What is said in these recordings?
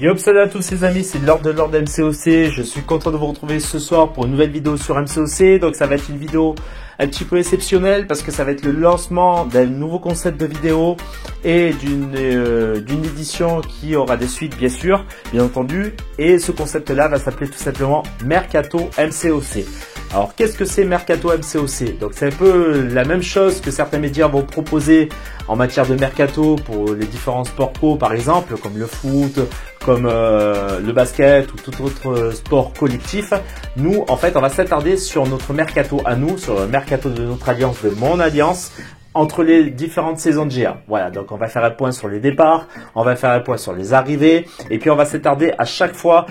Yo, salut à tous les amis, c'est Lord de Lord MCOC. Je suis content de vous retrouver ce soir pour une nouvelle vidéo sur MCOC. Donc ça va être une vidéo un petit peu exceptionnelle parce que ça va être le lancement d'un nouveau concept de vidéo et d'une édition qui aura des suites bien sûr, bien entendu. Et ce concept là va s'appeler tout simplement Mercato MCOC. Alors qu'est-ce que c'est Mercato MCOC? Donc c'est un peu la même chose que certains médias vont proposer en matière de mercato pour les différents sports co par exemple, comme le foot, comme le basket ou tout autre sport collectif. Nous en fait on va s'attarder sur notre mercato à nous, sur le mercato de notre alliance, de mon alliance, entre les différentes saisons de GA. Voilà, donc on va faire un point sur les départs, on va faire un point sur les arrivées, et puis on va s'attarder à chaque fois,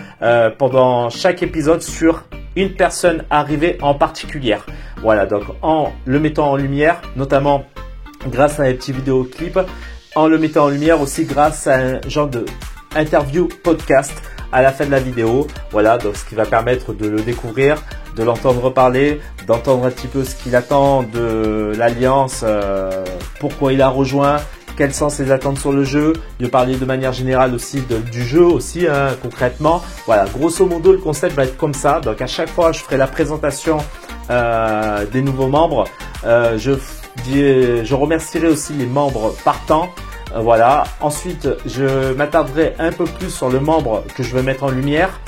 pendant chaque épisode, sur une personne arrivée en particulier. Voilà, donc en le mettant en lumière, notamment grâce à un petit vidéoclip, en le mettant en lumière aussi grâce à un genre de interview podcast à la fin de la vidéo. Voilà, donc ce qui va permettre de le découvrir, de l'entendre parler, d'entendre un petit peu ce qu'il attend de l'Alliance, pourquoi il a rejoint, quelles sont ses attentes sur le jeu, de parler de manière générale aussi du jeu aussi, concrètement. Voilà, grosso modo le concept va être comme ça. Donc à chaque fois je ferai la présentation des nouveaux membres. Je remercierai aussi les membres partants. Voilà. Ensuite, je m'attarderai un peu plus sur le membre que je veux mettre en lumière.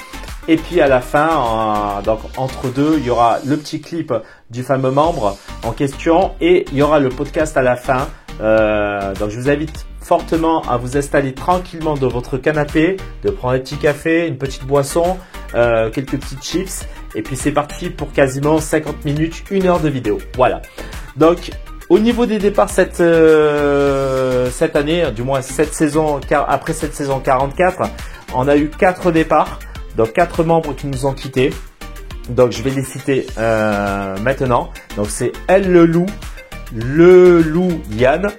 Et puis à la fin, donc entre deux, il y aura le petit clip du fameux membre en question et il y aura le podcast à la fin. Donc je vous invite fortement à vous installer tranquillement dans votre canapé, de prendre un petit café, une petite boisson, quelques petites chips. Et puis c'est parti pour quasiment 50 minutes, 1 heure de vidéo. Voilà. Donc au niveau des départs cette année, du moins cette saison, après cette saison 44, on a eu 4 départs, donc 4 membres qui nous ont quittés. Donc je vais les citer maintenant. Donc c'est Elle le loup, le loup Yann,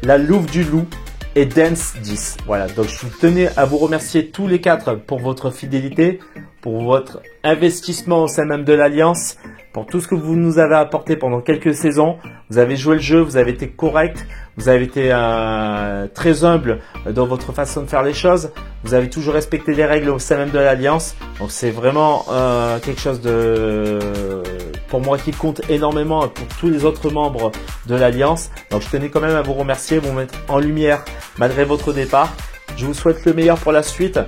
la louve du loup et Dance 10. Voilà, donc je tenais à vous remercier tous les 4 pour votre fidélité, pour votre investissement au sein même de l'Alliance, pour tout ce que vous nous avez apporté pendant quelques saisons. Vous avez joué le jeu, vous avez été correct, vous avez été très humble dans votre façon de faire les choses. Vous avez toujours respecté les règles au sein même de l'Alliance. Donc c'est vraiment quelque chose pour moi qui compte énormément pour tous les autres membres de l'Alliance. Donc je tenais quand même à vous remercier, vous mettre en lumière malgré votre départ. Je vous souhaite le meilleur pour la suite.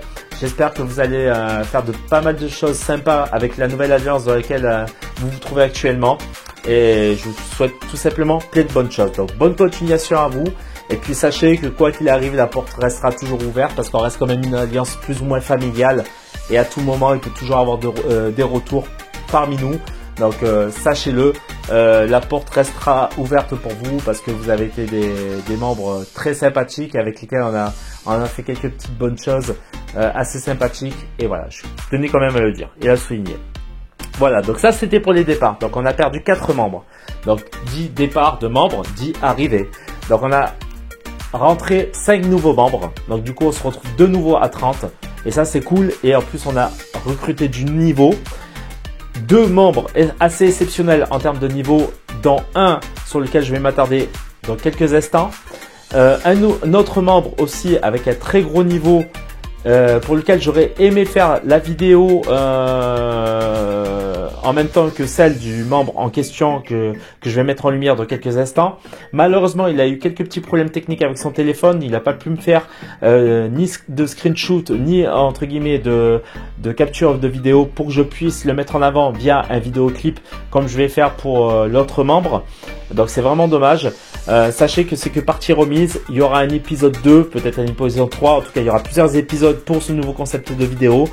J'espère que vous allez faire de pas mal de choses sympas avec la nouvelle alliance dans laquelle vous vous trouvez actuellement. Et je vous souhaite tout simplement plein de bonnes choses. Donc bonne continuation à vous. Et puis sachez que quoi qu'il arrive, la porte restera toujours ouverte parce qu'on reste quand même une alliance plus ou moins familiale. Et à tout moment, il peut toujours avoir des retours parmi nous. Donc sachez-le, la porte restera ouverte pour vous parce que vous avez été des membres très sympathiques avec lesquels on a fait quelques petites bonnes choses assez sympathiques. Et voilà, je tenais quand même à le dire et à le souligner. Voilà, donc ça c'était pour les départs. Donc on a perdu 4 membres. Donc 10 départs de membres, 10 arrivées. Donc on a rentré 5 nouveaux membres. Donc du coup on se retrouve de nouveau à 30. Et ça c'est cool. Et en plus on a recruté du niveau. 2 membres assez exceptionnels en termes de niveau, dont un sur lequel je vais m'attarder dans quelques instants. Un autre membre aussi avec un très gros niveau pour lequel j'aurais aimé faire la vidéo en même temps que celle du membre en question que je vais mettre en lumière dans quelques instants. Malheureusement, il a eu quelques petits problèmes techniques avec son téléphone. Il n'a pas pu me faire ni de screenshot, ni entre guillemets de capture de vidéo pour que je puisse le mettre en avant via un vidéoclip comme je vais faire pour l'autre membre. Donc c'est vraiment dommage. Sachez que c'est que partie remise. Il y aura un épisode 2, peut-être un épisode 3. En tout cas, il y aura plusieurs épisodes pour ce nouveau concept de vidéo.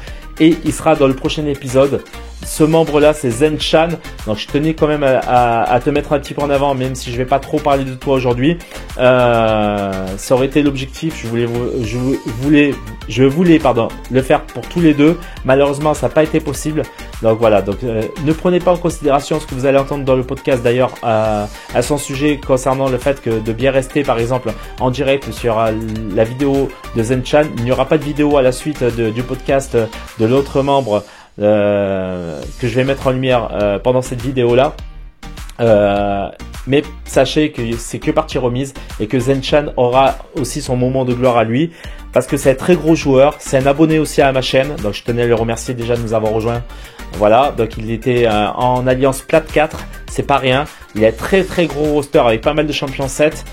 Et il sera dans le prochain épisode. Ce membre-là, c'est Zen-chan. Donc, je tenais quand même à te mettre un petit peu en avant, même si je vais pas trop parler de toi aujourd'hui. Ça aurait été l'objectif. Je voulais, le faire pour tous les deux. Malheureusement, ça n'a pas été possible. Donc voilà. Donc, ne prenez pas en considération ce que vous allez entendre dans le podcast d'ailleurs à son sujet concernant le fait que de bien rester, par exemple, en direct sur la vidéo de Zen-chan. Il n'y aura pas de vidéo à la suite du podcast de l'autre membre que je vais mettre en lumière pendant cette vidéo là. Mais sachez que c'est que partie remise et que Zenchan aura aussi son moment de gloire à lui parce que c'est un très gros joueur. C'est un abonné aussi à ma chaîne. Donc je tenais à le remercier déjà de nous avoir rejoints. Voilà, donc il était en alliance Plat 4. C'est pas rien. Il a un très très gros roster avec pas mal de champions 7.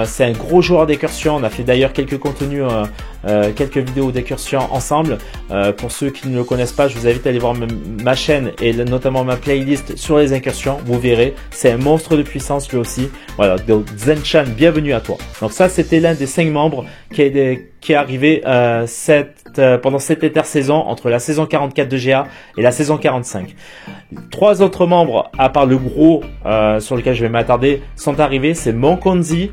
C'est un gros joueur d'incursion. On a fait d'ailleurs quelques contenus, quelques vidéos d'incursion ensemble. Pour ceux qui ne le connaissent pas, je vous invite à aller voir ma chaîne et notamment ma playlist sur les incursions. Vous verrez, c'est un monstre de puissance lui aussi. Voilà, donc Zenchan, bienvenue à toi. Donc ça, c'était l'un des 5 membres qui est arrivé pendant cette intersaison entre la saison 44 de GA et la saison 45. 3 autres membres, à part le gros sur lequel je vais m'attarder, sont arrivés. C'est Monkonzi,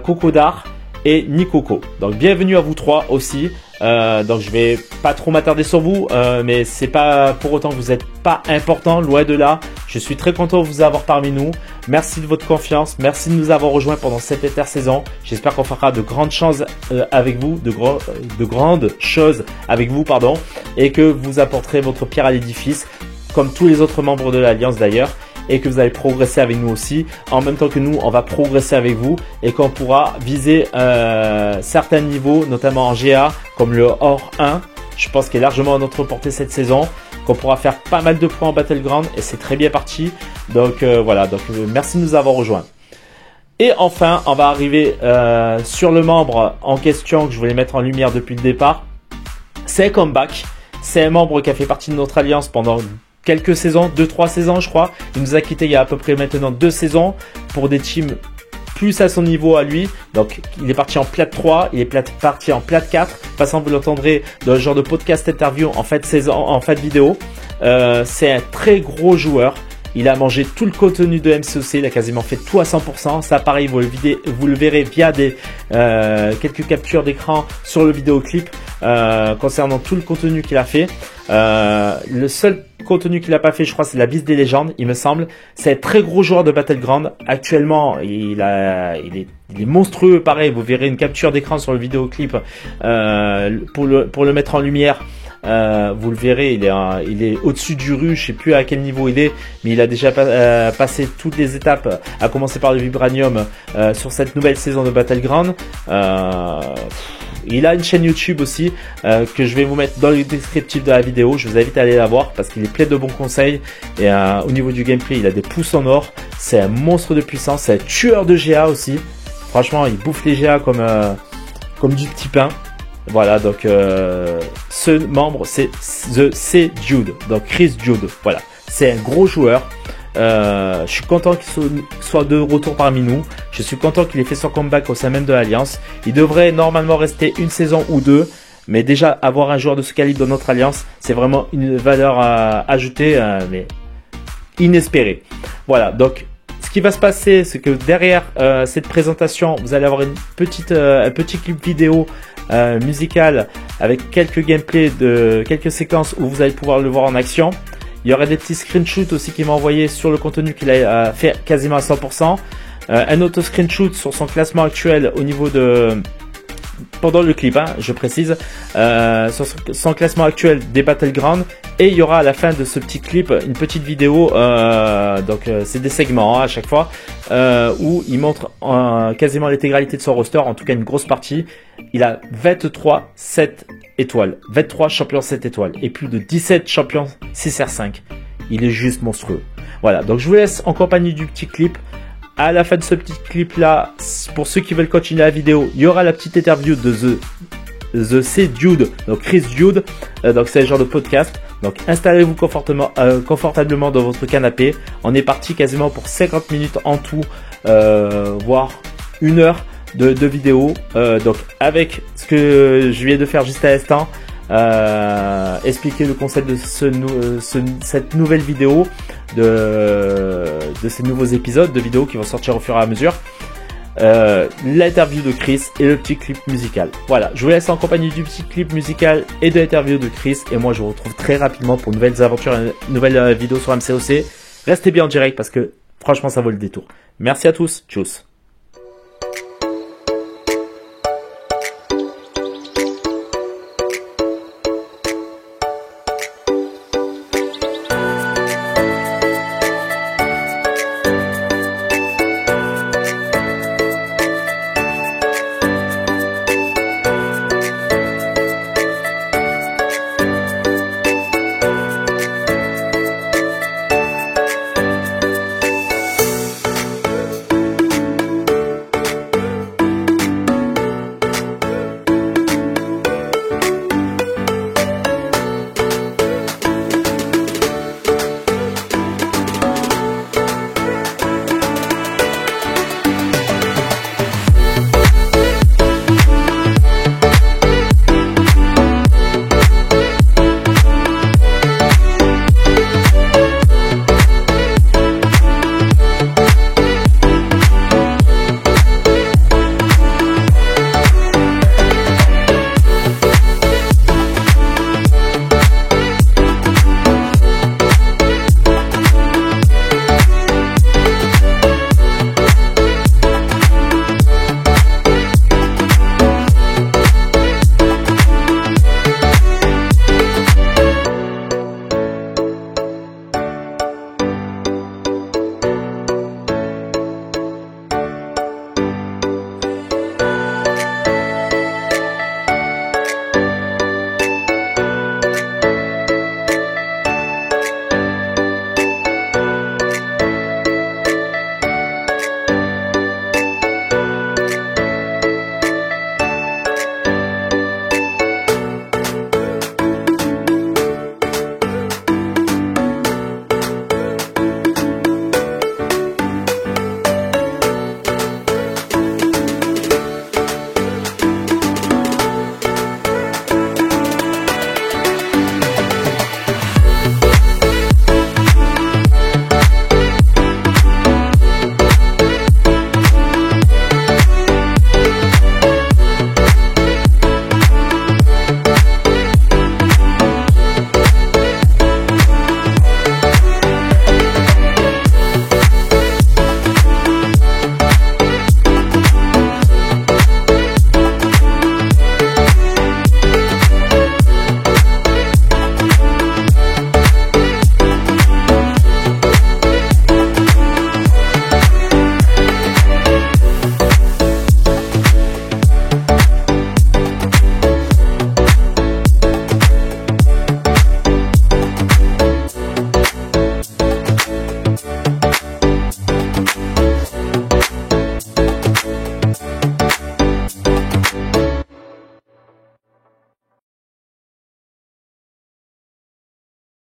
Kokodar et Nikoko. Donc bienvenue à vous 3 aussi. Donc je vais pas trop m'attarder sur vous, mais c'est pas pour autant que vous n'êtes pas important, loin de là. Je suis très content de vous avoir parmi nous. Merci de votre confiance, merci de nous avoir rejoints pendant cette intersaison. J'espère qu'on fera de grandes choses avec vous, de grandes choses avec vous, pardon, et que vous apporterez votre pierre à l'édifice, comme tous les autres membres de l'Alliance d'ailleurs. Et que vous allez progresser avec nous aussi, en même temps que nous, on va progresser avec vous et qu'on pourra viser certains niveaux, notamment en GA, comme le Or 1, je pense qu'il est largement à notre portée cette saison, qu'on pourra faire pas mal de points en Battleground et c'est très bien parti. Donc voilà, donc merci de nous avoir rejoints. Et enfin, on va arriver sur le membre en question que je voulais mettre en lumière depuis le départ. C'est Comeback, c'est un membre qui a fait partie de notre alliance pendant quelques saisons, 2-3 saisons je crois. Il nous a quitté il y a à peu près maintenant 2 saisons pour des teams plus à son niveau à lui. Donc il est parti en Plat 3, il est parti en Plat 4. De toute façon vous l'entendrez dans le genre de podcast interview en fait vidéo. C'est un très gros joueur. Il a mangé tout le contenu de MCOC, il a quasiment fait tout à 100%. Ça pareil, vous le verrez via quelques captures d'écran sur le vidéoclip concernant tout le contenu qu'il a fait. Le seul contenu qu'il n'a pas fait, je crois, c'est la bise des légendes, il me semble. C'est un très gros joueur de Battleground. Actuellement, il est monstrueux. Pareil, vous verrez une capture d'écran sur le vidéoclip pour le mettre en lumière. Vous le verrez, il est au-dessus du ru, je sais plus à quel niveau il est, mais il a déjà passé toutes les étapes, à commencer par le Vibranium sur cette nouvelle saison de Battleground. Il a une chaîne YouTube aussi que je vais vous mettre dans le descriptif de la vidéo. Je vous invite à aller la voir parce qu'il est plein de bons conseils. Et au niveau du gameplay, il a des pouces en or. C'est un monstre de puissance. C'est un tueur de GA aussi. Franchement, il bouffe les GA comme du petit pain. Voilà, donc ce membre, c'est C Jude. Donc Chris Jude. Voilà, c'est un gros joueur. Je suis content qu'il soit de retour parmi nous. Je suis content qu'il ait fait son comeback au sein même de l'Alliance. Il devrait normalement rester une saison ou 2. Mais déjà, avoir un joueur de ce calibre dans notre Alliance, c'est vraiment une valeur ajoutée, mais inespérée. Voilà, donc ce qui va se passer, c'est que derrière cette présentation, vous allez avoir un petit clip vidéo musical avec quelques gameplays de quelques séquences où vous allez pouvoir le voir en action. Il y aura des petits screenshots aussi qu'il m'a envoyé sur le contenu qu'il a fait quasiment à 100%. Un autre screenshot sur son classement actuel au niveau de... Pendant le clip, hein, je précise. Sur son classement actuel des Battlegrounds. Et il y aura à la fin de ce petit clip une petite vidéo. Donc c'est des segments hein, à chaque fois. Où il montre quasiment l'intégralité de son roster. En tout cas une grosse partie. Il a 23 7 étoiles. 23 champions 7 étoiles. Et plus de 17 champions 6R5. Il est juste monstrueux. Voilà, donc je vous laisse en compagnie du petit clip. À la fin de ce petit clip là, pour ceux qui veulent continuer la vidéo, il y aura la petite interview de The C Dude, donc Chris Dude. Donc c'est le genre de podcast. Donc installez-vous confortablement dans votre canapé. On est parti quasiment pour 50 minutes en tout, voire 1 heure de vidéo. Donc avec ce que je viens de faire juste à l'instant, expliquer le concept de cette nouvelle vidéo, de ces nouveaux épisodes de vidéos qui vont sortir au fur et à mesure, l'interview de Chris et le petit clip musical. Voilà, je vous laisse en compagnie du petit clip musical et de l'interview de Chris, et moi je vous retrouve très rapidement pour de nouvelles aventures, une nouvelle vidéo sur MCOC. Restez bien en direct parce que franchement ça vaut le détour. Merci à tous, tchuss.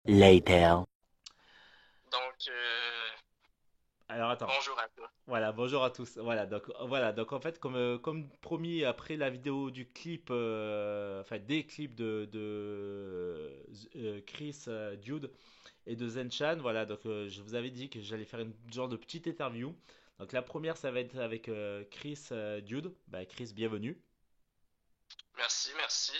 Later. Donc, Alors attends. bonjour à toi. Voilà, bonjour à tous. Voilà, donc en fait, comme promis après la vidéo du clip, enfin des clips de Chris Dude et de Zenchan, voilà, donc je vous avais dit que j'allais faire une genre de petite interview. Donc la première, ça va être avec Chris Dude. Bah, Chris, bienvenue. Merci, merci.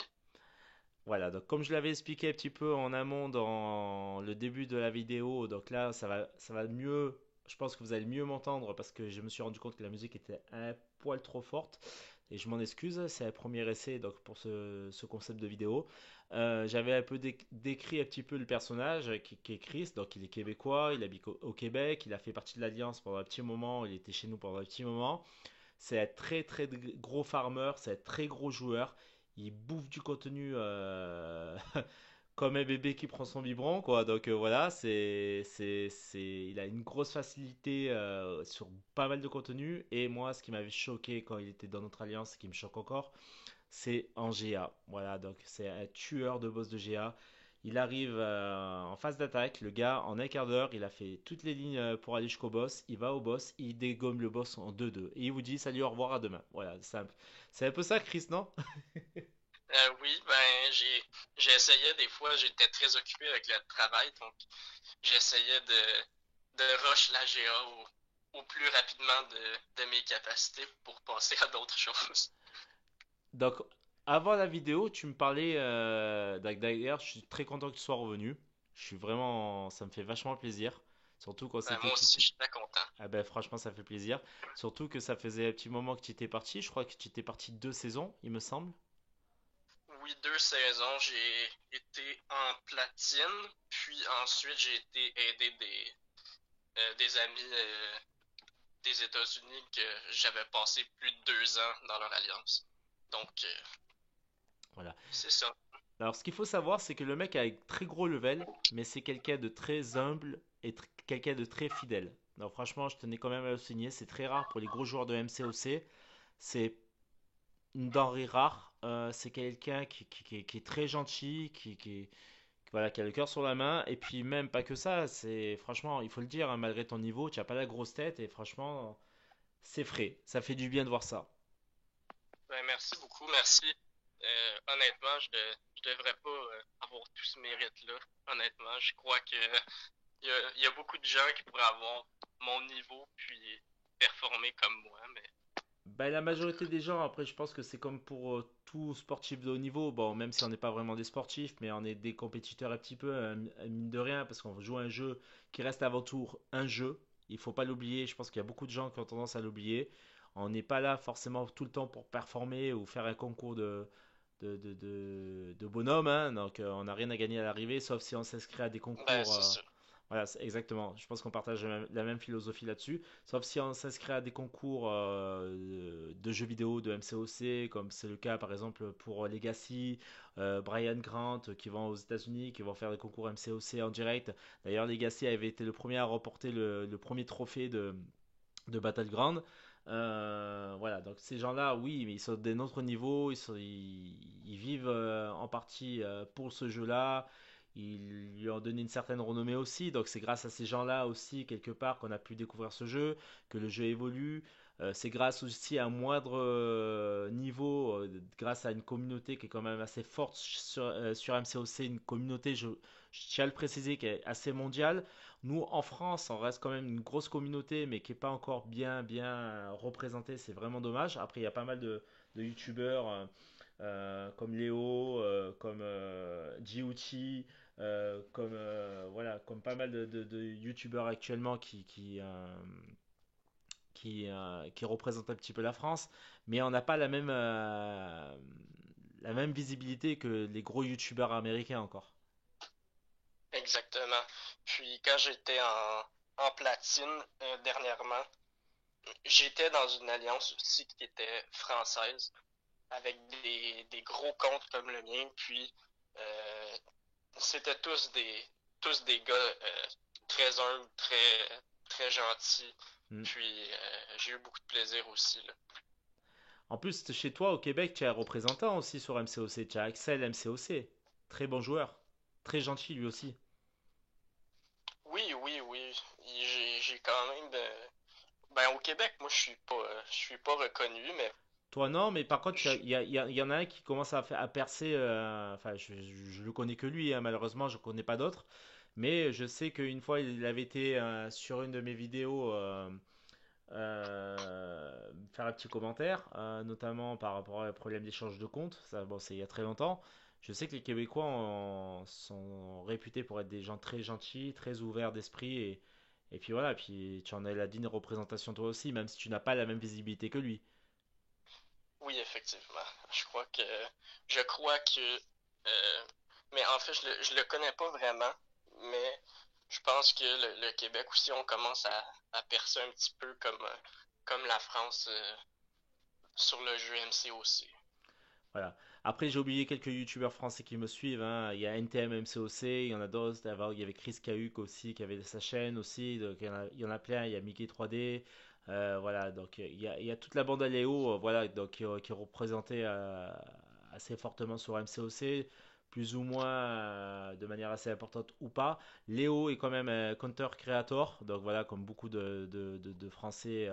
Voilà, donc comme je l'avais expliqué un petit peu en amont dans le début de la vidéo, donc là ça va mieux, je pense que vous allez mieux m'entendre parce que je me suis rendu compte que la musique était un poil trop forte et je m'en excuse, c'est un premier essai donc pour ce concept de vidéo. J'avais un peu décrit un petit peu le personnage qui est Chris, donc il est québécois, il habite au Québec, il a fait partie de l'Alliance pendant un petit moment, il était chez nous pendant un petit moment. C'est un très très gros farmer, c'est un très gros joueur. Il bouffe du contenu comme un bébé qui prend son biberon, quoi. Donc voilà, il a une grosse facilité sur pas mal de contenu. Et moi, ce qui m'avait choqué quand il était dans notre alliance, ce qui me choque encore, c'est en GA. Voilà, donc c'est un tueur de boss de GA. Il arrive en phase d'attaque, le gars, en un quart d'heure, il a fait toutes les lignes pour aller jusqu'au boss. Il va au boss, il dégomme le boss en 2-2. Et il vous dit salut, au revoir, à demain. Voilà, c'est simple. C'est un peu ça, Chris, non? Oui, ben, j'essayais des fois, j'étais très occupé avec le travail, donc j'essayais de rush la GA au plus rapidement de mes capacités pour passer à d'autres choses. Donc, avant la vidéo, tu me parlais. D'ailleurs, je suis très content que tu sois revenu. Je suis vraiment. Ça me fait vachement plaisir. Surtout quand Ben, c'était moi aussi, quitté. je suis très content. Ah ben, franchement, ça fait plaisir. Surtout que ça faisait un petit moment que tu étais parti. Je crois que tu étais parti 2 saisons, il me semble. Oui, 2 saisons, j'ai été en platine, puis ensuite j'ai été aider des amis des États-Unis que j'avais passé plus de 2 ans dans leur alliance. Donc, Voilà. c'est ça. Alors, ce qu'il faut savoir, c'est que le mec a un très gros level, mais c'est quelqu'un de très humble et quelqu'un de très fidèle. Donc, franchement, je tenais quand même à le signer. C'est très rare pour les gros joueurs de MCOC. C'est une denrée rare. C'est quelqu'un qui est très gentil, voilà, qui a le cœur sur la main. Et puis, même pas que ça, c'est franchement, il faut le dire, hein, malgré ton niveau, tu n'as pas la grosse tête. Et franchement, c'est frais. Ça fait du bien de voir ça. Ben, merci beaucoup, merci. Honnêtement, je devrais pas avoir tout ce mérite-là. Honnêtement, je crois que il y a beaucoup de gens qui pourraient avoir mon niveau puis performer comme moi, mais Ben, la en tout cas. majorité des gens, après, je pense que c'est comme pour tout sportif de haut niveau. Bon, même si on n'est pas vraiment des sportifs, mais on est des compétiteurs un petit peu, mine de rien, parce qu'on joue à un jeu qui reste avant tout un jeu. Il faut pas l'oublier. Je pense qu'il y a beaucoup de gens qui ont tendance à l'oublier. On n'est pas là forcément tout le temps pour performer ou faire un concours de bonhomme, hein. Donc, on n'a rien à gagner à l'arrivée, sauf si on s'inscrit à des Ben, concours. c'est ça. Voilà, exactement. Je pense qu'on partage la même philosophie là-dessus. Sauf si on s'inscrit à des concours de jeux vidéo de MCOC, comme c'est le cas par exemple pour Legacy, Brian Grant qui vont aux États-Unis, qui vont faire des concours MCOC en direct. D'ailleurs, Legacy avait été le premier à remporter le premier trophée de Battleground. Voilà, donc ces gens-là, oui, mais ils sont d'un autre niveau, ils vivent en partie pour ce jeu-là. Ils lui ont donné une certaine renommée aussi, donc c'est grâce à ces gens-là aussi, quelque part, qu'on a pu découvrir ce jeu, que le jeu évolue. C'est grâce aussi à un moindre niveau, grâce à une communauté qui est quand même assez forte sur MCOC, une communauté, je tiens à le préciser, qui est assez mondiale. Nous, en France, on reste quand même une grosse communauté, mais qui n'est pas encore bien représentée. C'est vraiment dommage. Après, il y a pas mal de youtubeurs comme Léo, comme Jiuchi, voilà, comme pas mal de youtubeurs actuellement qui représentent un petit peu la France. Mais on n'a pas la même visibilité que les gros youtubeurs américains encore. Exactement. Puis quand j'étais en platine dernièrement, j'étais dans une alliance aussi qui était française, avec des gros comptes comme le mien, puis euh, c'était tous des gars très humbles, très gentils, Hmm. puis j'ai eu beaucoup de plaisir aussi, là. En plus, chez toi au Québec, tu as un représentant aussi sur MCOC. Tu as Axel MCOC. Très bon joueur. Très gentil lui aussi. Québec, moi, je suis pas reconnu, mais Toi, non, mais par contre, je- il y en a un qui commence à percer. Enfin, je le connais que lui, hein, malheureusement, je connais pas d'autres. Mais je sais qu'une fois, il avait été sur une de mes vidéos faire un petit commentaire, notamment par rapport au problème d'échange de comptes. Ça, bon, c'est il y a très longtemps. Je sais que les Québécois sont réputés pour être des gens très gentils, très ouverts d'esprit. Et puis voilà, puis tu en as la digne représentation toi aussi, même si tu n'as pas la même visibilité que lui. oui, effectivement. Je crois que, euh, mais en fait, je le connais pas vraiment, mais je pense que le Québec aussi, on commence à percer un petit peu comme la France sur le jeu MCOC. Voilà. Après, j'ai oublié quelques youtubeurs français qui me suivent, hein. Il y a NTM MCOC, il y en a d'autres. Il y avait Chris Cahuk aussi qui avait sa chaîne aussi. Donc il y en a plein. Il y a Mickey 3D. Voilà. Donc il y a toute la bande à Léo, voilà, donc qui est représentée assez fortement sur MCOC, plus ou moins de manière assez importante ou pas. Léo est quand même un content creator. Donc voilà, comme beaucoup de Français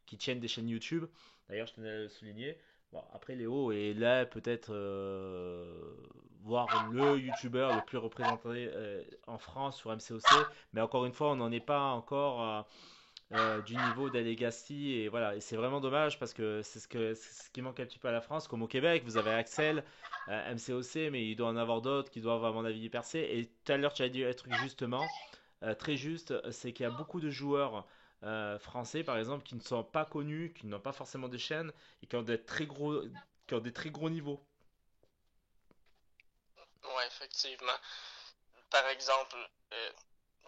qui tiennent des chaînes YouTube. D'ailleurs, je tenais à le souligner. Bon, après, Léo est là peut-être voir le youtubeur le plus représenté en France sur MCOC, mais encore une fois, on n'en est pas encore du niveau d'Alegacy et voilà, et c'est vraiment dommage parce que c'est ce qui manque un petit peu à la France, comme au Québec, vous avez Axel, MCOC, mais il doit en avoir d'autres qui doivent à mon avis y percer. Et tout à l'heure, tu as dit un truc justement, très juste, c'est qu'il y a beaucoup de joueurs français, par exemple, qui ne sont pas connus, qui n'ont pas forcément de chaîne et qui ont des très gros niveaux. Ouais, effectivement. Par exemple,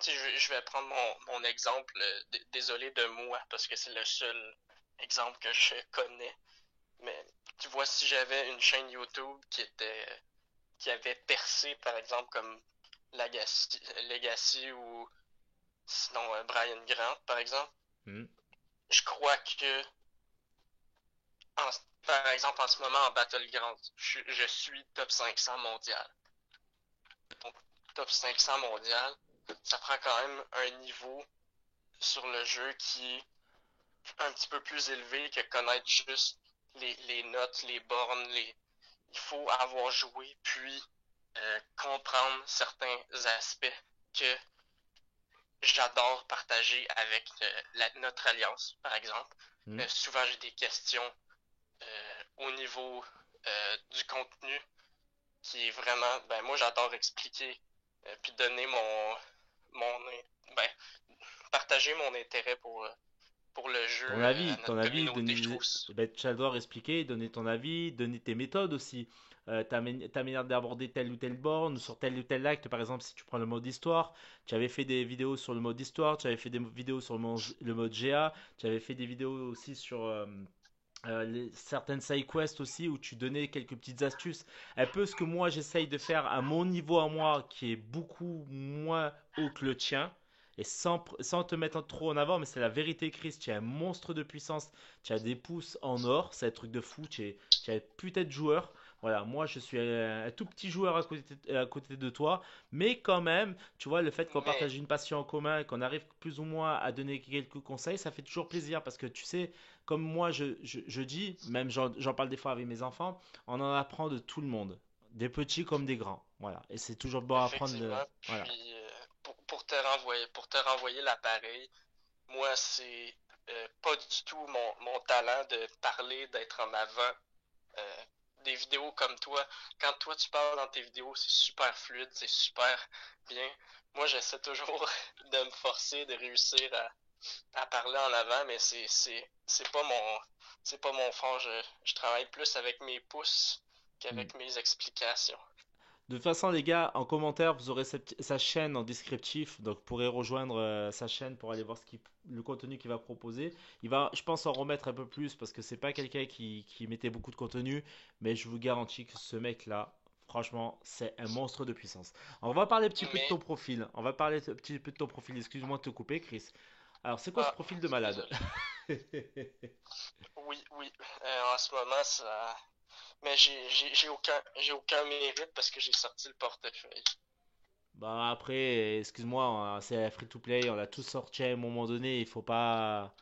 tu sais, je vais prendre mon exemple, désolé de moi, parce que c'est le seul exemple que je connais. Mais tu vois, si j'avais une chaîne YouTube qui avait percé, par exemple, comme Legacy ou sinon Brian Grant, par exemple, Hmm. je crois que, en- par exemple, en ce moment en Battlegrounds, je suis top 500 mondial. Donc, top 500 mondial, ça prend quand même un niveau sur le jeu qui est un petit peu plus élevé que connaître juste les notes, les bornes, il faut avoir joué, puis comprendre certains aspects que j'adore partager avec notre alliance, par exemple. Hmm. Souvent, j'ai des questions au niveau du contenu qui est vraiment, ben moi j'adore expliquer puis donner mon ben, partager mon intérêt pour le jeu à Ton notre avis, communauté, je donner, trouve ça. ben, tu dois expliquer, donner ton avis, donner tes méthodes aussi, ta manière d'aborder telle ou telle borne, sur tel ou tel acte, par exemple, si tu prends le mode histoire, tu avais fait des vidéos sur le mode histoire, tu avais fait des vidéos sur le mode GA, tu avais fait des vidéos aussi sur certaines side quests aussi où tu donnais quelques petites astuces. Un peu ce que moi j'essaye de faire à mon niveau à moi qui est beaucoup moins haut que le tien. Et sans te mettre trop en avant, mais c'est la vérité, Chris. Tu es un monstre de puissance. Tu as des pouces en or. C'est un truc de fou. Tu es un putain de joueur. Voilà, moi je suis un tout petit joueur à côté de toi. Mais quand même, tu vois, le fait qu'on Mais partage une passion en commun et qu'on arrive plus ou moins à donner quelques conseils, ça fait toujours plaisir parce que tu sais, comme moi je dis, même j'en parle des fois avec mes enfants, on en apprend de tout le monde, des petits comme des grands. Voilà. Et c'est toujours bon à apprendre. effectivement, Voilà. puis pour te renvoyer l'appareil, moi c'est pas du tout mon talent de parler, d'être en avant euh, des vidéos comme toi. Quand toi tu parles dans tes vidéos, c'est super fluide, c'est super bien. Moi, j'essaie toujours de me forcer, de réussir à parler en avant, mais c'est pas mon fort. Je travaille plus avec mes pouces Hmm. qu'avec mes explications. De toute façon, les gars, en commentaire, vous aurez sa chaîne en descriptif. Donc, vous pourrez rejoindre sa chaîne pour aller voir le contenu qu'il va proposer. Il va, je pense, en remettre un peu plus parce que c'est pas quelqu'un qui mettait beaucoup de contenu. Mais je vous garantis que ce mec-là, franchement, c'est un monstre de puissance. On va parler un petit peu de ton Mais, profil. On va parler un petit peu de ton profil. Excuse-moi de te couper, Chris. Alors, c'est quoi ce ah, profil de malade? désolé. Oui, en ce moment, ça. Mais j'ai aucun mérite parce que j'ai sorti le portefeuille. Bah après, excuse-moi, hein, c'est free to play, on l'a tous sorti à un moment donné, il faut pas.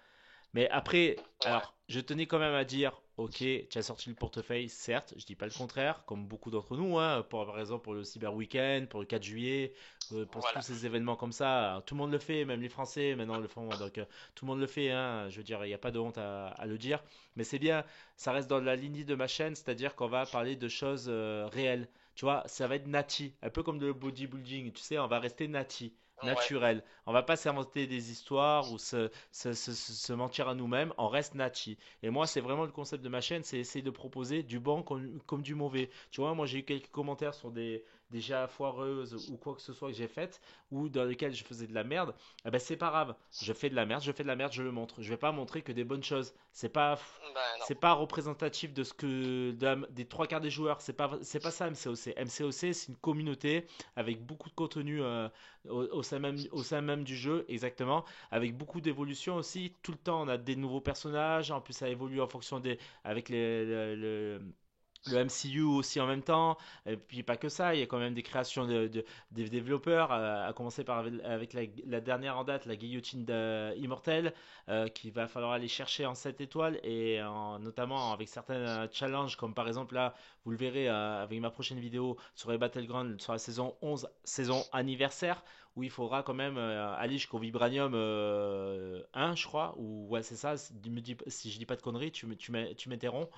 Mais après, Ouais, alors, je tenais quand même à dire, ok, tu as sorti le portefeuille, certes, je dis pas le contraire, comme beaucoup d'entre nous, hein, par exemple pour le Cyber Weekend, pour le 4 juillet, pour tous voilà. ces événements comme ça, tout le monde le fait, même les Français maintenant le font, donc tout le monde le fait, hein, je veux dire, il n'y a pas de honte à le dire, mais c'est bien, ça reste dans la lignée de ma chaîne, c'est-à-dire qu'on va parler de choses réelles, tu vois, ça va être nati, un peu comme de bodybuilding, tu sais, on va rester nati, Ouais, naturel, on va pas s'inventer des histoires ou se mentir à nous-mêmes, on reste nati. Et moi, c'est vraiment le concept de ma chaîne, c'est essayer de proposer du bon comme du mauvais. Tu vois, moi j'ai eu quelques commentaires sur des GA foireuses ou quoi que ce soit que j'ai fait, ou dans lesquels je faisais de la merde. Eh ben c'est pas grave, je fais de la merde, je fais de la merde, je le montre. Je vais pas montrer que des bonnes choses. ben non. C'est pas représentatif de ce que des trois quarts des joueurs. C'est pas ça MCOC. MCOC c'est une communauté avec beaucoup de contenu au sein même du jeu, exactement, avec beaucoup d'évolution aussi. Tout le temps, on a des nouveaux personnages. En plus, ça évolue en fonction avec le MCU aussi en même temps. Et puis pas que ça, il y a quand même des créations des développeurs, à commencer par avec la dernière en date, la guillotine immortelle, qu'il va falloir aller chercher en 7 étoiles, et notamment avec certains challenges, comme par exemple là, vous le verrez avec ma prochaine vidéo sur les Battlegrounds, sur la saison 11, saison anniversaire, où il faudra quand même aller jusqu'au Vibranium 1, je crois, ou ouais, c'est ça, si je dis pas de conneries, tu m'interromps.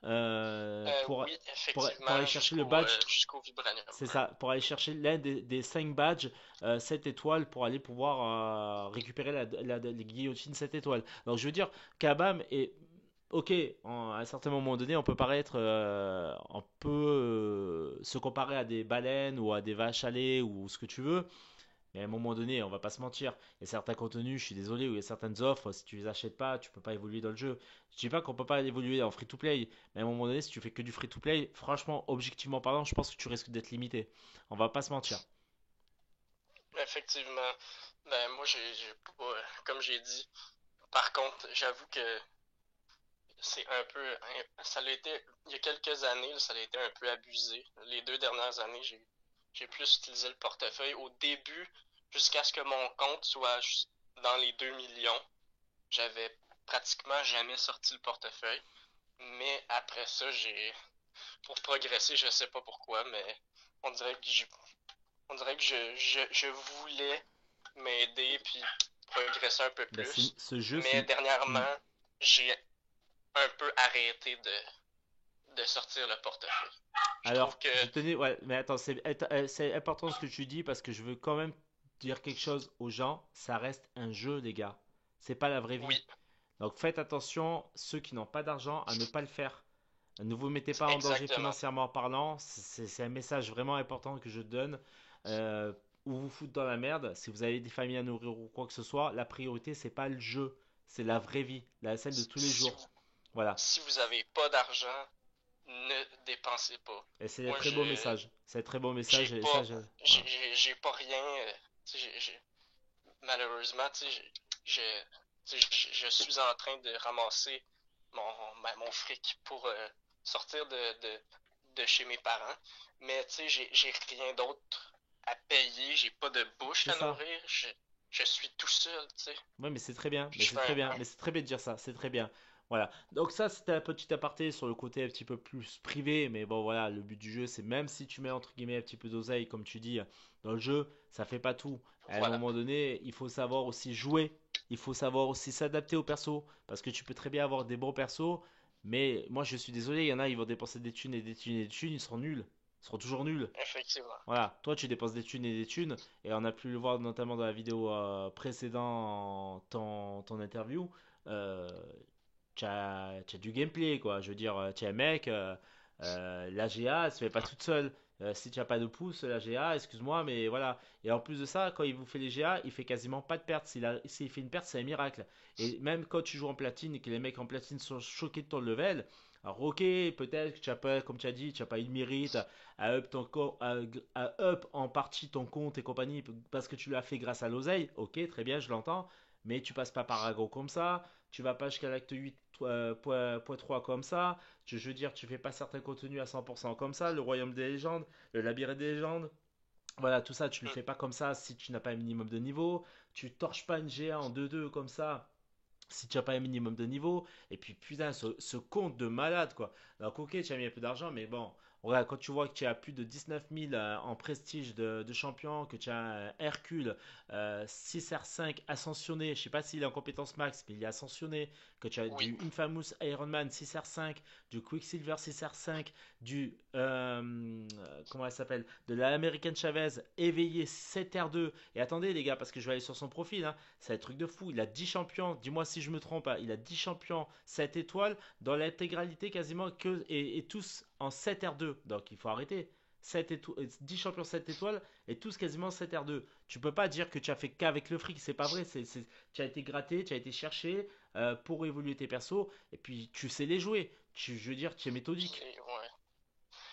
Oui, Pour aller effectivement, chercher le badge, jusqu'au Vibranium. c'est ça, pour aller chercher l'un des 5 badges 7 étoiles pour aller pouvoir récupérer la guillotine 7 étoiles. Donc je veux dire, Kabam est. Ok, à un certain moment donné, on peut se comparer à des baleines ou à des vaches à lait ou ce que tu veux, mais à un moment donné, on va pas se mentir, il y a certains contenus, je suis désolé, où il y a certaines offres, si tu les achètes pas, tu peux pas évoluer dans le jeu. Je dis pas qu'on peut pas évoluer en free-to-play, mais à un moment donné, si tu fais que du free-to-play, franchement, objectivement parlant, je pense que tu risques d'être limité. On va pas se mentir. Effectivement. Ben, moi, j'ai pas, comme j'ai dit. Par contre, j'avoue que c'est un peu, ça l'a été, il y a quelques années, là, ça a été un peu abusé. Les 2 dernières années, j'ai plus utilisé le portefeuille. Au début, jusqu'à ce que mon compte soit dans les 2 millions, j'avais pratiquement jamais sorti le portefeuille. Mais après ça, pour progresser, je sais pas pourquoi, mais on dirait que je voulais m'aider puis progresser un peu Ben, plus. ce jeu, Mais Hmm. dernièrement, j'ai un peu arrêté de sortir le portefeuille. Je trouve Alors, que je tenais, ouais, mais attends, c'est important ce que tu dis parce que je veux quand même dire quelque chose aux gens. Ça reste un jeu, les gars. C'est pas la vraie vie. oui, Donc faites attention, ceux qui n'ont pas d'argent, à ne pas le faire. Ne vous mettez pas en danger exactement. financièrement parlant. C'est un message vraiment important que je donne. Euh, ou vous foutre dans la merde. Si vous avez des familles à nourrir ou quoi que ce soit, la priorité, c'est pas le jeu. C'est la vraie vie, celle de tous les Si jours. vous, Voilà. si vous avez pas d'argent, ne dépensez pas. Et c'est un Moi, très beau message. C'est un très beau j'ai message et ça, pas, voilà. j'ai pas rien. Tu sais, malheureusement, tu sais, je suis en train de ramasser mon fric pour sortir de chez mes parents. Mais tu sais, j'ai rien d'autre à payer, j'ai pas de bouche C'est à ça. nourrir, je suis tout seul, tu sais. Ouais, mais c'est très bien, mais Puis je c'est fais très bien, mais c'est très bien de dire ça, c'est très bien. Voilà. Donc ça, c'était un petit aparté sur le côté un petit peu plus privé, mais bon, voilà, le but du jeu, c'est même si tu mets entre guillemets un petit peu d'oseille, comme tu dis, dans le jeu, ça fait pas tout. À un voilà. moment donné, il faut savoir aussi jouer, il faut savoir aussi s'adapter aux persos, parce que tu peux très bien avoir des bons persos, mais moi, je suis désolé, il y en a, ils vont dépenser des thunes et des thunes et des thunes, ils seront nuls, ils seront toujours nuls. Effectivement. Voilà, toi tu dépenses des thunes et des thunes, et on a pu le voir notamment dans la vidéo précédente, ton interview. Euh, tu as du gameplay, quoi. Je veux dire, tu es un mec, la GA, elle se fait pas toute seule. Si tu n'as pas de pouce, la GA, excuse-moi, mais voilà. Et en plus de ça, quand il vous fait les GA, il fait quasiment pas de perte. S'il fait une perte, c'est un miracle. Et même quand tu joues en platine et que les mecs en platine sont choqués de ton level, alors ok, peut-être que tu as pas, comme tu as dit, tu n'as pas eu le mérite à up, à up en partie ton compte et compagnie parce que tu l'as fait grâce à l'oseille. Ok, très bien, je l'entends. Mais tu passes pas par aggro comme ça. Tu vas pas jusqu'à l'acte 8 point 3 comme ça. Je veux dire, tu fais pas certains contenus à 100% comme ça. Le royaume des légendes, le labyrinthe des légendes. Voilà, tout ça, tu le Mm. fais pas comme ça si tu n'as pas un minimum de niveau. Tu torches pas une GA en 2-2 comme ça si tu n'as pas un minimum de niveau. Et puis, putain, ce compte de malade, quoi. Donc, ok, tu as mis un peu d'argent, mais bon, regarde, quand tu vois que tu as plus de 19 000 en prestige de champion, que tu as un Hercule 6R5 ascensionné, je sais pas s'il est en compétence max, mais il est ascensionné, que tu as Oui, du Infamous Ironman 6R5, du Quicksilver 6R5, du, comment elle s'appelle, de la American Chavez éveillé 7R2. Et attendez, les gars, parce que je vais aller sur son profil, hein, c'est un truc de fou. Il a 10 champions, dis-moi si je me trompe, hein, il a 10 champions 7 étoiles dans l'intégralité quasiment et tous en 7R2. Donc il faut arrêter. 10 champions 7 étoiles et tous quasiment 7R2. Tu peux pas dire que tu as fait qu'avec le fric, c'est pas vrai. Tu as été gratté, tu as été cherché pour évoluer tes persos et puis tu sais les jouer. Je veux dire, tu es méthodique. ouais.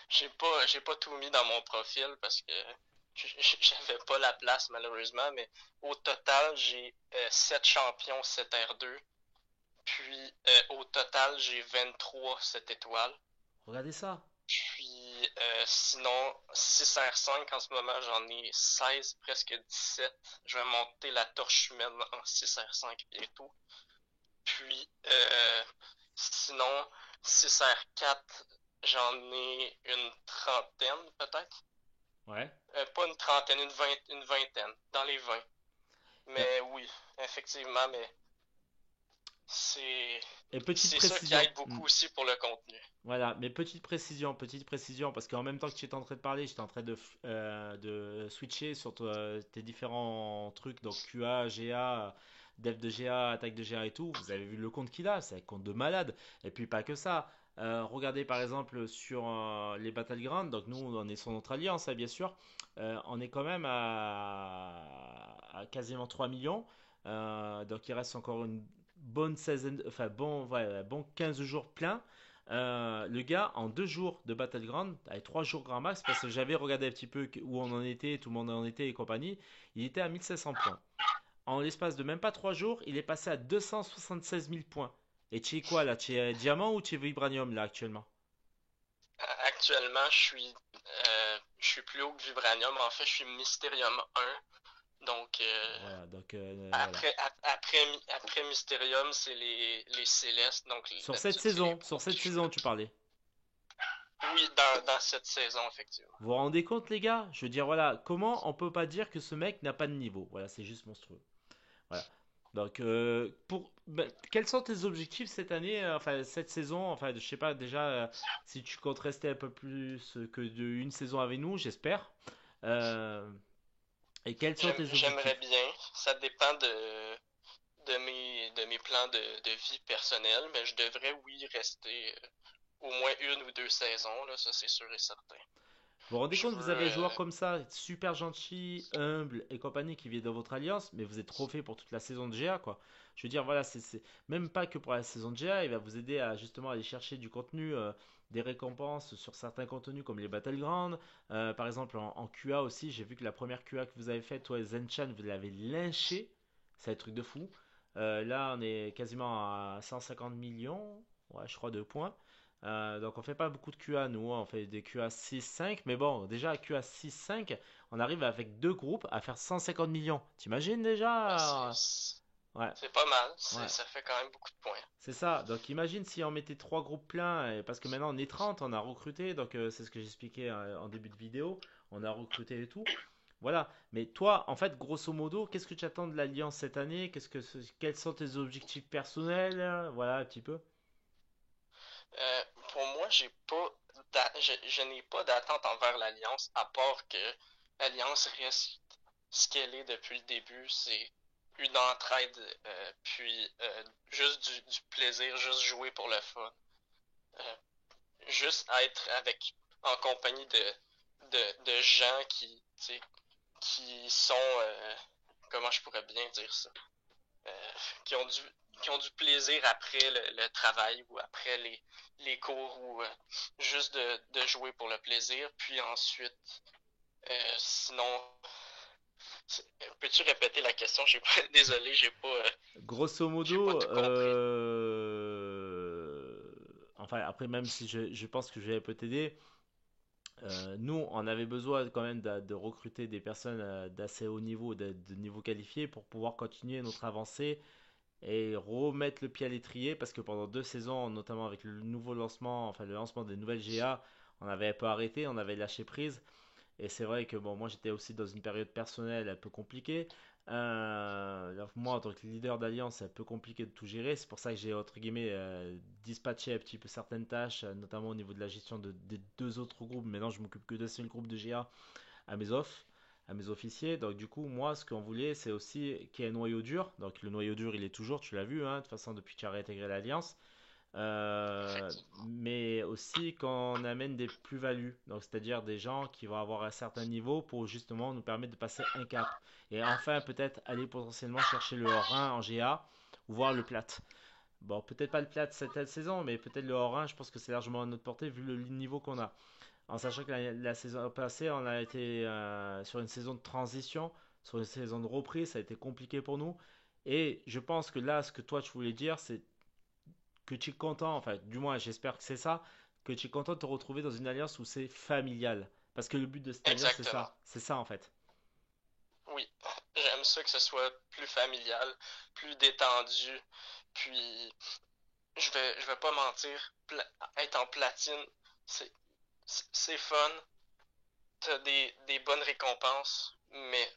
J'ai pas tout mis dans mon profil parce que j'avais pas la place malheureusement, mais au total, j'ai 7 champions 7R2. Puis au total, j'ai 23 7 étoiles. Regardez ça. Puis sinon, 6R5 en ce moment, j'en ai 16, presque 17. Je vais monter la torche humaine en 6R5 bientôt. Puis sinon, 6R4, j'en ai une trentaine peut-être. Ouais. Pas une trentaine, une vingtaine, dans les 20. Ben, Mais oui, effectivement, mais c'est et petite c'est ça qui précision. aide beaucoup aussi pour le contenu. Voilà, mais petite précision, parce qu'en même temps que tu étais en train de parler, j'étais en train de switcher sur tes différents trucs, donc QA, GA, dev de GA, attaque de GA et tout. Vous avez vu le compte qu'il a, c'est un compte de malade. Et puis pas que ça. Regardez par exemple sur les Battlegrounds, donc nous on est sur notre alliance, hein, bien sûr. On est quand même à quasiment 3 millions. Donc il reste encore une bonne 16, enfin bon 15 jours pleins. Le gars, en 2 jours de Battleground, avec 3 jours grand max, parce que j'avais regardé un petit peu où on en était, tout le monde en était et compagnie, il était à 1500 points. En l'espace de même pas 3 jours, il est passé à 276 000 points. Et tu es quoi là? Tu es diamant ou tu es vibranium là actuellement? Actuellement, je suis plus haut que Vibranium. En fait, je suis Mysterium 1. Donc, Voilà, donc voilà. après Mysterium, c'est les Célestes. Donc, d'habitude, c'est les Sur pros cette qui saison, filent. tu parlais. Oui, dans cette saison, effectivement. Vous vous rendez compte, les gars? Je veux dire, voilà, comment on peut pas dire que ce mec n'a pas de niveau? Voilà, c'est juste monstrueux. Voilà. Donc, quels sont tes objectifs cette année, enfin cette saison, enfin je sais pas déjà si tu comptes rester un peu plus que une saison avec nous, j'espère. Euh, et quels sont tes J'aimerais objectifs? bien. Ça dépend de mes plans de vie personnelle, mais je devrais, oui, rester au moins une ou deux saisons, là, ça c'est sûr et certain. Vous vous rendez Je compte, vous veux. avez un joueur comme ça, super gentil, humble et compagnie qui vient dans votre alliance, mais vous êtes trop fait pour toute la saison de GA, quoi. Je veux dire, voilà, même pas que pour la saison de GA, il va vous aider à justement aller chercher du contenu, des récompenses sur certains contenus comme les Battlegrounds. Par exemple, en QA aussi, j'ai vu que la première QA que vous avez faite, toi, Zenchan, vous l'avez lynché. C'est un truc de fou. Là, on est quasiment à 150 millions, ouais, je crois, de points. Donc on fait pas beaucoup de QA nous, hein. On fait des QA 6-5, mais bon, déjà à QA 6-5, on arrive avec 2 groupes à faire 150 millions. T'imagines Ouais, déjà? Ouais, c'est pas mal. ouais, Ça fait quand même beaucoup de points. c'est ça. Donc imagine si on mettait 3 groupes pleins, parce que maintenant on est 30, on a recruté, donc c'est ce que j'expliquais en début de vidéo, on a recruté et tout. Voilà, mais toi, en fait, grosso modo, qu'est-ce que tu attends de l'Alliance cette année? Quels sont tes objectifs personnels? Voilà, un petit peu. Pour moi, je n'ai pas d'attente envers l'Alliance, à part que l'Alliance reste ce qu'elle est depuis le début, c'est une entraide, puis juste du plaisir, juste jouer pour le fun. Euh, Juste être en compagnie de gens tu sais, qui sont, comment je pourrais bien dire ça, euh, qui ont qui ont du plaisir après le travail ou après les cours ou juste de jouer pour le plaisir. Puis ensuite, sinon, peux-tu répéter la question? J'ai pas, désolé, Grosso j'ai pas modo, tout compris. enfin après même si je pense que je vais un peu t'aider, Nous, on avait besoin quand même de recruter des personnes d'assez haut niveau, de niveau qualifié pour pouvoir continuer notre avancée et remettre le pied à l'étrier parce que pendant 2 saisons, notamment avec le nouveau lancement, enfin le lancement des nouvelles GA, on avait un peu arrêté, on avait lâché prise. Et c'est vrai que bon, moi j'étais aussi dans une période personnelle un peu compliquée. Moi en tant que leader d'Alliance, c'est un peu compliqué de tout gérer. C'est pour ça que j'ai entre guillemets dispatché un petit peu certaines tâches, notamment au niveau de la gestion des deux autres groupes. Maintenant je m'occupe que d'un seul groupe de GA à mes offs, à mes officiers. Donc du coup, moi, ce qu'on voulait, c'est aussi qu'il y ait un noyau dur. Donc le noyau dur, il est toujours, tu l'as vu, hein, de toute façon, depuis que tu as réintégré l'Alliance. Effectivement. Mais aussi qu'on amène des plus-values, donc c'est-à-dire des gens qui vont avoir un certain niveau pour justement nous permettre de passer un cap. Et enfin, peut-être aller potentiellement chercher le Hors-1 en GA ou voir le plat. Bon, peut-être pas le plat cette saison, mais peut-être le Hors-1, je pense que c'est largement à notre portée vu le niveau qu'on a. En sachant que la saison passée, on a été sur une saison de transition, sur une saison de reprise, ça a été compliqué pour nous. Et je pense que là, ce que toi tu voulais dire, c'est que tu es content, enfin, du moins, j'espère que c'est ça, que tu es content de te retrouver dans une alliance où c'est familial. Parce que le but de cette alliance, c'est Exactement. ça. C'est ça, en fait. Oui, j'aime ça que ce soit plus familial, plus détendu. Puis, je vais pas mentir, être en platine, c'est, c'est fun. T'as des bonnes récompenses, mais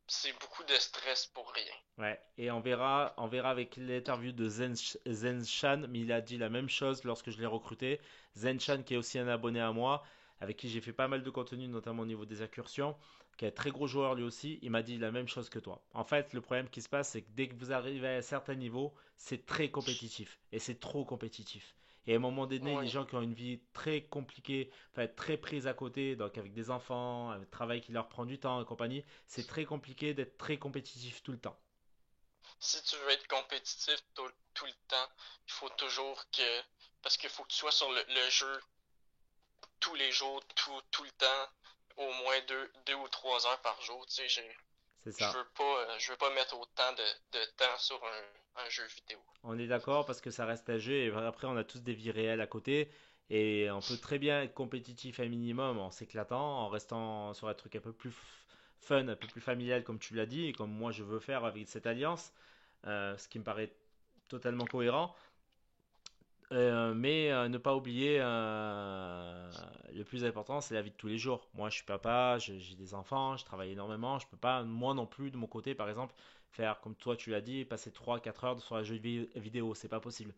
c'est beaucoup de stress pour rien. Ouais, et on verra avec l'interview de Zen Shan, mais il a dit la même chose lorsque je l'ai recruté. Zen Shan, qui est aussi un abonné à moi, avec qui j'ai fait pas mal de contenu, notamment au niveau des incursions, qui est un très gros joueur lui aussi, il m'a dit la même chose que toi. En fait, le problème qui se passe, c'est que dès que vous arrivez à un certain niveau, c'est très compétitif, et c'est trop compétitif. Et à un moment donné, les Oui, gens qui ont une vie très compliquée, enfin très prise à côté, donc avec des enfants, un travail qui leur prend du temps et compagnie, c'est très compliqué d'être très compétitif tout le temps. si tu veux être compétitif tout le temps, il faut toujours que. Parce qu'il faut que tu sois sur le jeu tous les jours, tout le temps, au moins 2 ou 3 heures par jour. Tu sais, C'est ça. je veux pas mettre autant de temps sur un jeu vidéo. On est d'accord parce que ça reste un jeu et après on a tous des vies réelles à côté et on peut très bien être compétitif un minimum en s'éclatant, en restant sur un truc un peu plus fun, un peu plus familial comme tu l'as dit et comme moi je veux faire avec cette alliance, ce qui me paraît totalement cohérent. Mais ne pas oublier le plus important, c'est la vie de tous les jours. Moi, je suis papa, j'ai des enfants, je travaille énormément. Je peux pas, moi non plus, de mon côté, par exemple, faire comme toi, tu l'as dit, passer 3 4 heures sur un jeu vidéo. C'est pas possible.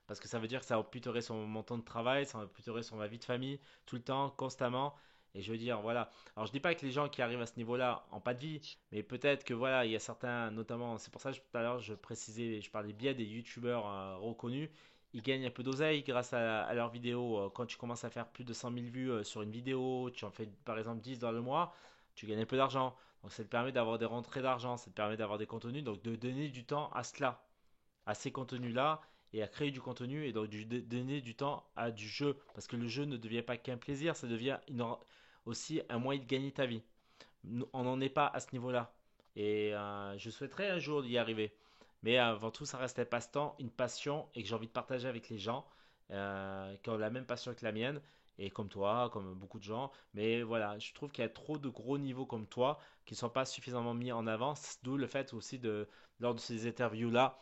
Parce que ça veut dire que ça amputerait sur mon temps de travail, ça amputerait sur ma vie de famille, tout le temps, constamment. Et je veux dire, voilà. Alors, je dis pas que les gens qui arrivent à ce niveau-là n'ont pas de vie, mais peut-être que voilà, il y a certains, notamment, c'est pour ça que tout à l'heure je précisais, je parlais bien des youtubeurs reconnus, ils gagnent un peu d'oseille grâce à leurs vidéos. Quand tu commences à faire plus de 100 000 vues sur une vidéo, tu en fais par exemple 10 dans le mois, tu gagnes un peu d'argent. Donc ça te permet d'avoir des rentrées d'argent, ça te permet d'avoir des contenus, donc de donner du temps à cela, à ces contenus-là, et à créer du contenu, et donc de donner du temps à du jeu. Parce que le jeu ne devient pas qu'un plaisir, ça devient aussi un moyen de gagner ta vie. On n'en est pas à ce niveau-là. Et je souhaiterais un jour y arriver. Mais avant tout, ça reste un passe-temps, une passion et que j'ai envie de partager avec les gens qui ont la même passion que la mienne. Et comme toi, comme beaucoup de gens. Mais voilà, je trouve qu'il y a trop de gros niveaux comme toi qui ne sont pas suffisamment mis en avant. D'où le fait aussi lors de ces interviews-là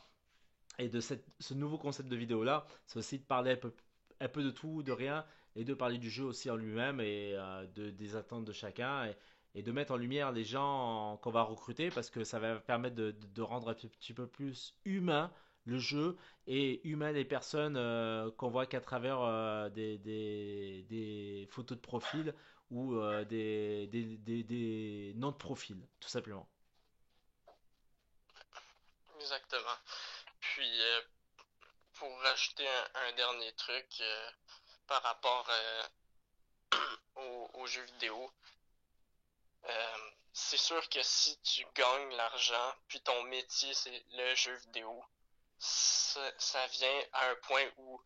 et de ce nouveau concept de vidéo-là, c'est aussi de parler un peu de tout, de rien, et de parler du jeu aussi en lui-même et des attentes de chacun, et de mettre en lumière les gens qu'on va recruter, parce que ça va permettre de rendre un petit peu plus humain le jeu, et humain les personnes qu'on voit qu'à travers des photos de profil ou des noms de profil, tout simplement. Exactement. Puis, pour rajouter un dernier truc par rapport aux jeux vidéo, c'est sûr que si tu gagnes l'argent, puis ton métier c'est le jeu vidéo, ça vient à un point où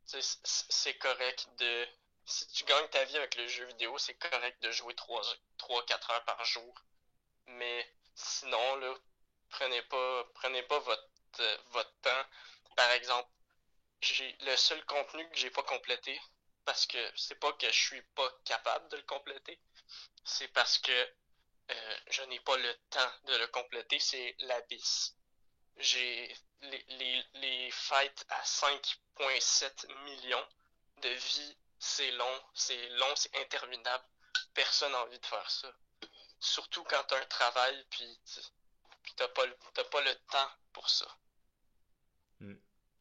c'est correct de. Si tu gagnes ta vie avec le jeu vidéo, c'est correct de jouer 3 4 heures par jour. Mais sinon, là, prenez pas votre temps. Par exemple, j'ai le seul contenu que j'ai pas complété parce que c'est pas que je suis pas capable de le compléter, c'est parce que je n'ai pas le temps de le compléter, c'est l'abysse. J'ai les fights à 5,7 millions de vies, c'est interminable. Personne n'a envie de faire ça. Surtout quand t'as un travail, puis t'as pas le temps pour ça. Hmm,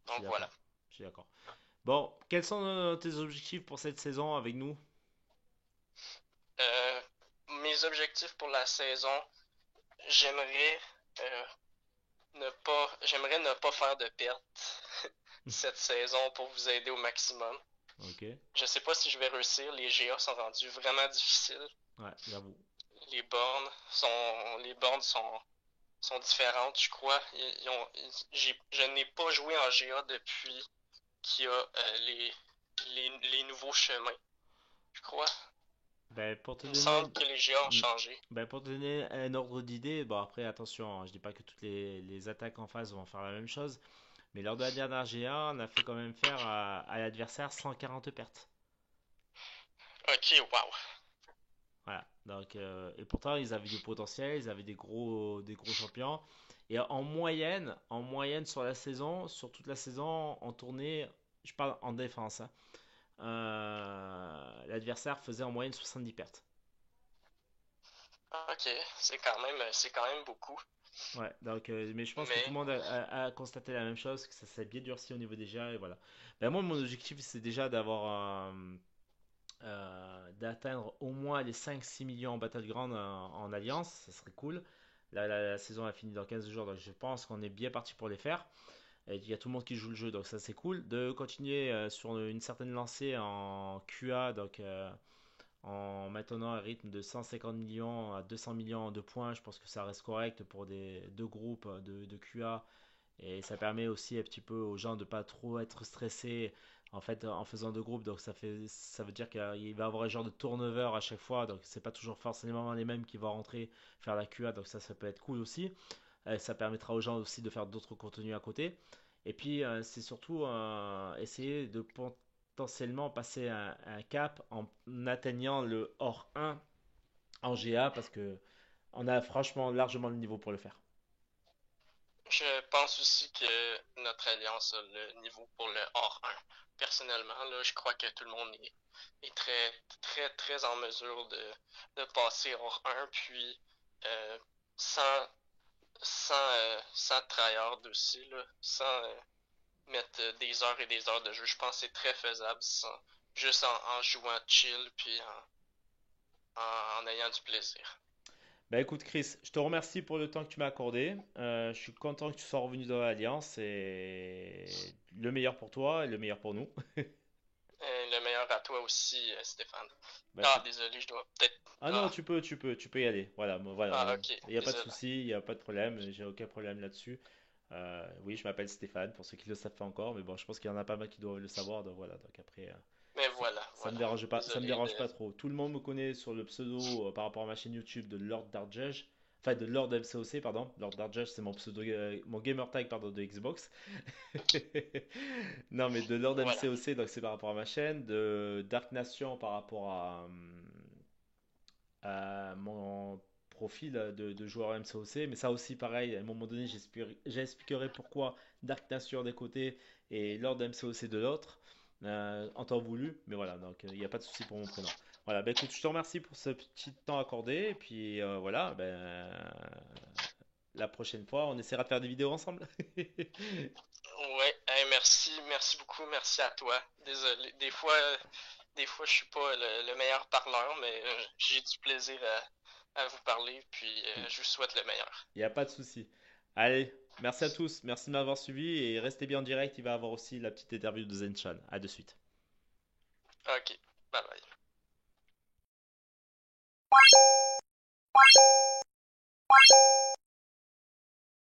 je suis Donc voilà. d'accord. Je suis d'accord. Bon, quels sont tes objectifs pour cette saison avec nous? Euh, Mes objectifs pour la saison, j'aimerais euh, j'aimerais ne pas faire de pertes cette saison pour vous aider au maximum. Ok. Je sais pas si je vais réussir. Les GA sont rendus vraiment difficiles. Ouais, j'avoue. Les bornes sont différentes, je crois. Je n'ai pas joué en GA depuis qu'il y a les nouveaux chemins, je crois. Ben, pour te Il me donner, semble que les GA ont hmm, changé. ben, pour te donner un ordre d'idée, bon après attention, hein, je dis pas que toutes les attaques en face vont faire la même chose, mais lors de la dernière GA, on a fait quand même faire à l'adversaire 140 pertes. Ok, wow. Voilà. Donc, et pourtant, ils avaient du potentiel, ils avaient des gros champions. Et en moyenne sur la saison, sur toute la saison, en tournée, je parle en défense, hein, l'adversaire faisait en moyenne 70 pertes. Ok, c'est quand même beaucoup. Ouais, donc, mais je pense que tout le Mais, monde a constaté la même chose, que ça s'est bien durci au niveau des GA, et voilà. Ben, moi, mon objectif, c'est déjà d'atteindre au moins les 5-6 millions en Battleground en alliance, ça serait cool. Là, la saison a fini dans 15 jours, donc je pense qu'on est bien parti pour les faire. Et il y a tout le monde qui joue le jeu, donc ça c'est cool. De continuer sur une certaine lancée en QA, donc en maintenant un rythme de 150 millions à 200 millions de points, je pense que ça reste correct pour des deux groupes de QA. Et ça permet aussi un petit peu aux gens de pas trop être stressés en fait en faisant deux groupes. Donc ça veut dire qu'il va y avoir un genre de turnover à chaque fois. Donc c'est pas toujours forcément les mêmes qui vont rentrer faire la QA. Donc ça peut être cool aussi. Ça permettra aux gens aussi de faire d'autres contenus à côté. Et puis c'est surtout essayer de potentiellement passer un cap en atteignant le hors 1 en GA parce que on a franchement largement le niveau pour le faire. je pense aussi que notre alliance a le niveau pour le hors 1. Personnellement, là, je crois que tout le monde est très en mesure de passer hors 1, puis euh, sans, sans tryhard aussi, là, sans mettre des heures et des heures de jeu. Je pense que c'est très faisable, juste en jouant chill, puis en ayant du plaisir. Bah écoute Chris, je te remercie pour le temps que tu m'as accordé. Je suis content que tu sois revenu dans l'Alliance et le meilleur pour toi et le meilleur pour nous. Le meilleur à toi aussi, Stéphane. Bah, Ah, désolé, je dois peut-être. ah non, Ah, tu peux y aller. Voilà, voilà. ah, ok, Il n'y a pas de désolé. souci, il n'y a pas de problème. J'ai aucun problème là-dessus. Oui, je m'appelle Stéphane, pour ceux qui le savent pas encore, mais bon, je pense qu'il y en a pas mal qui doivent le savoir. Donc voilà. Donc après, Mais ça, voilà, ça me voilà. dérange pas, ça me Désolé de. dérange pas trop. Tout le monde me connaît sur le pseudo par rapport à ma chaîne YouTube de Lord Darkjudge. Enfin, de Lord MCOC, pardon. Lord Darkjudge, c'est mon pseudo, mon gamer tag, pardon, de Xbox. Non, mais de Lord Voilà. MCOC, donc c'est par rapport à ma chaîne. De Dark Nation par rapport à mon profil de joueur MCOC. Mais ça aussi, pareil, à un moment donné, j'expliquerai pourquoi Dark Nation d'un côté et Lord MCOC de l'autre, en temps voulu. Mais voilà, donc il n'y a pas de souci pour mon prénom. Voilà, ben écoute, je te remercie pour ce petit temps accordé. Et puis voilà, ben la prochaine fois, on essaiera de faire des vidéos ensemble. Ouais, hey, merci beaucoup, merci à toi. Désolé, des fois, je suis pas le meilleur parleur, mais j'ai du plaisir à vous parler, puis Il je vous souhaite le meilleur. n'y a pas de souci. Allez, merci à tous. Merci de m'avoir suivi et restez bien en direct. Il va y avoir aussi la petite interview de Zenchan. À de suite. Ok, bye bye.